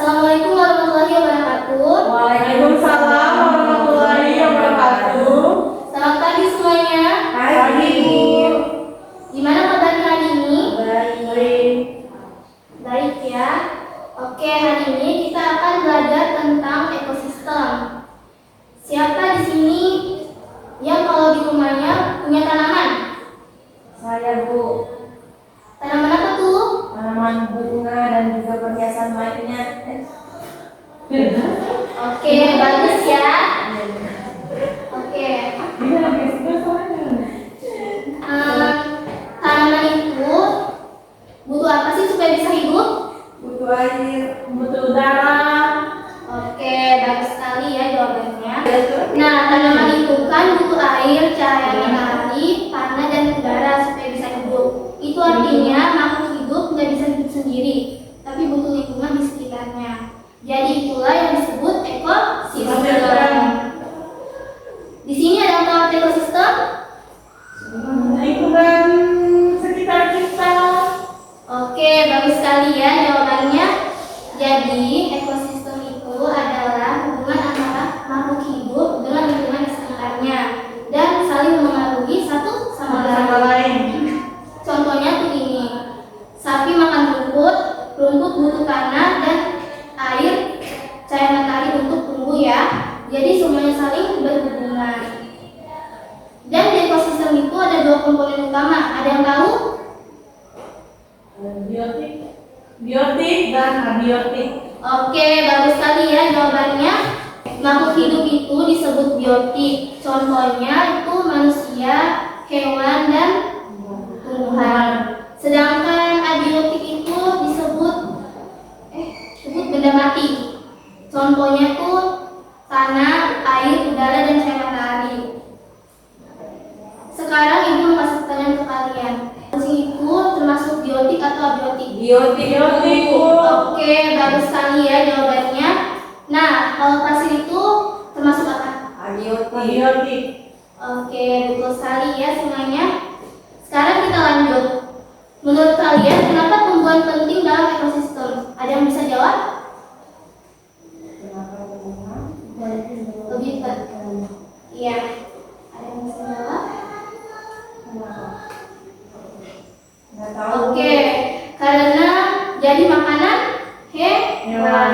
Assalamualaikum warahmatullahi wabarakatuh. Waalaikumsalam warahmatullahi wabarakatuh. Selamat pagi semuanya. Pagi. Gimana kabarnya hari ini? Baik. Baik ya. Oke, hari ini kita akan belajar tentang ekosistem. Siapa di sini yang kalau di rumahnya punya tanaman? Saya Bu. Tanaman apa tuh? Tanaman bunga dan juga perhiasan lainnya. Oke, bagus ya. Oke. Tanaman itu butuh apa sih supaya bisa hidup? Butuh air, butuh udara. Oke, bagus sekali ya jawabannya. Nah, tanaman itu kan butuh air, cahaya matahari, tanah dan udara supaya bisa hidup. Itu artinya makhluk hidup nggak bisa hidup sendiri, tapi butuh lingkungan di sekitarnya. Jadi itulah yang disebut ekosistem. Di sini ada yang tahu arti ekosistem? Lingkungan sekitar kita. Oke, bagus sekali ya jawabannya. Jadi ekosistem itu adalah hubungan antara makhluk hidup dengan lingkungan di sekitarnya dan saling memengaruhi satu sama lain. Contohnya tuh ini, sapi makan rumput, rumput butuh tanah dan air, cahaya matahari untuk tumbuh ya. Jadi semuanya saling berhubungan. Dan di ekosistem itu ada dua komponen utama. Ada yang tahu? Biotik dan abiotik. Oke, bagus sekali ya jawabannya. Makhluk hidup itu disebut biotik. Contohnya itu manusia, hewan, dan tumbuhan. Sedangkan abiotik itu disebut benda mati. Contohnya tuh tanah, air, udara, dan cahaya matahari. Sekarang ibu mau kasih pertanyaan ke kalian. Itu termasuk biotik atau abiotik? Biotik. Oke, bagus sekali ya jawabannya. Nah, kalau pasir itu termasuk apa? Abiotik. Oke, betul sekali ya semuanya. Sekarang kita lanjut. Menurut kalian, kenapa tumbuhan penting dalam ekosistem? Ada yang bisa jawab? Lebih ke? Iya. Ada yang bisa jawab? Nggak tahu. Oke, karena jadi makanan hewan.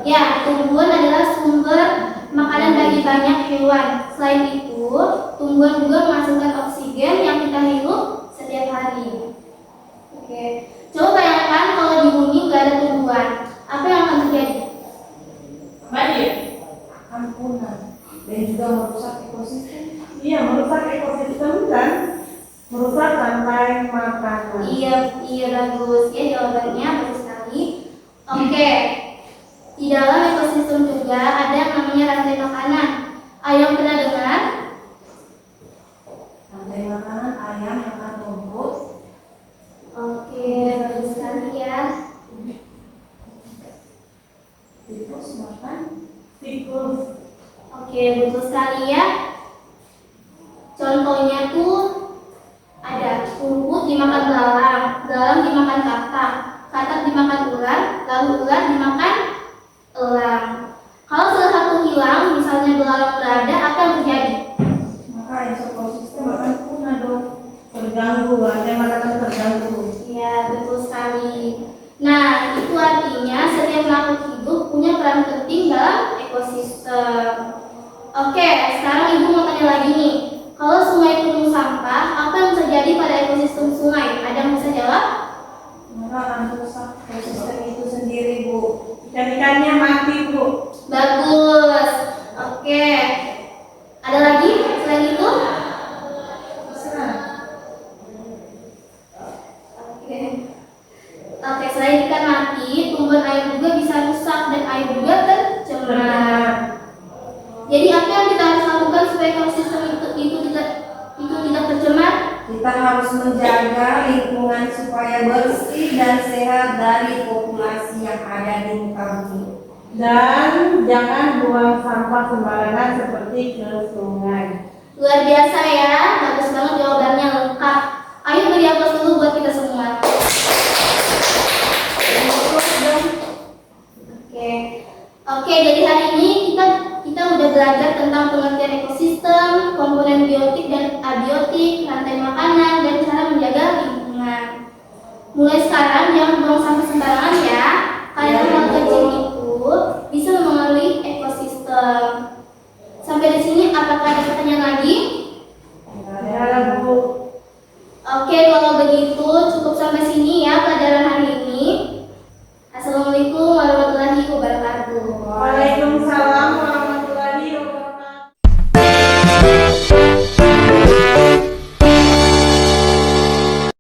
Ya, tumbuhan adalah sumber makanan bagi banyak hewan. Selain itu, tumbuhan juga menghasilkan oksigen yang kita hirup setiap hari. Oke, coba bayangkan kalau di bumi nggak ada tumbuhan, apa yang akan terjadi? Banjir. Ampunan. Dan juga merusak ekosistem. Iya, merusak ekosistem dan merusak rantai makanan. Iya bagus ya jawabannya, bagus sekali. Oke, di dalam ekosistem juga ada yang namanya rantai makanan. Ayam pernah dengar? Rantai makanan ayam makan rumput. Oke, bagus sekali ya. Tikus makan tikus. Oke, betul sekali ya. Contohnya tuh ada rumput dimakan belalang, belalang dimakan katak, katak dimakan ular, lalu ular dimakan elang. Kalau salah satu hilang, misalnya belalang berada, apa yang terjadi? Maka ekosistem akan punah dong. Terganggu, rantai makanan terganggu. Ya, betul sekali. Nah, itu artinya setiap makhluk hidup punya peran penting dalam ekosistem. Oke, sekarang ibu mau tanya lagi nih. Kalau sungai penuh sampah, apa yang terjadi pada ekosistem sungai? Ada yang bisa jawab? Maka akan rusak ekosistem itu sendiri, Bu. Ikan-ikannya mati, Bu. Bagus. Oke. Ada lagi selain itu? Oke, selain ikan mati, tumbuhan air juga bisa rusak dan air juga tercemar. Jadi apa yang kita harus lakukan supaya ekosistem itu tidak tercemar? Kita harus menjaga lingkungan supaya bersih dan sehat dari populasi yang ada di muka bumi. Dan jangan buang sampah sembarangan seperti ke sungai. Luar biasa ya, bagus banget jawabannya lengkap. Ayo beri aplaus dulu buat kita semua. Oke. Oke, kalau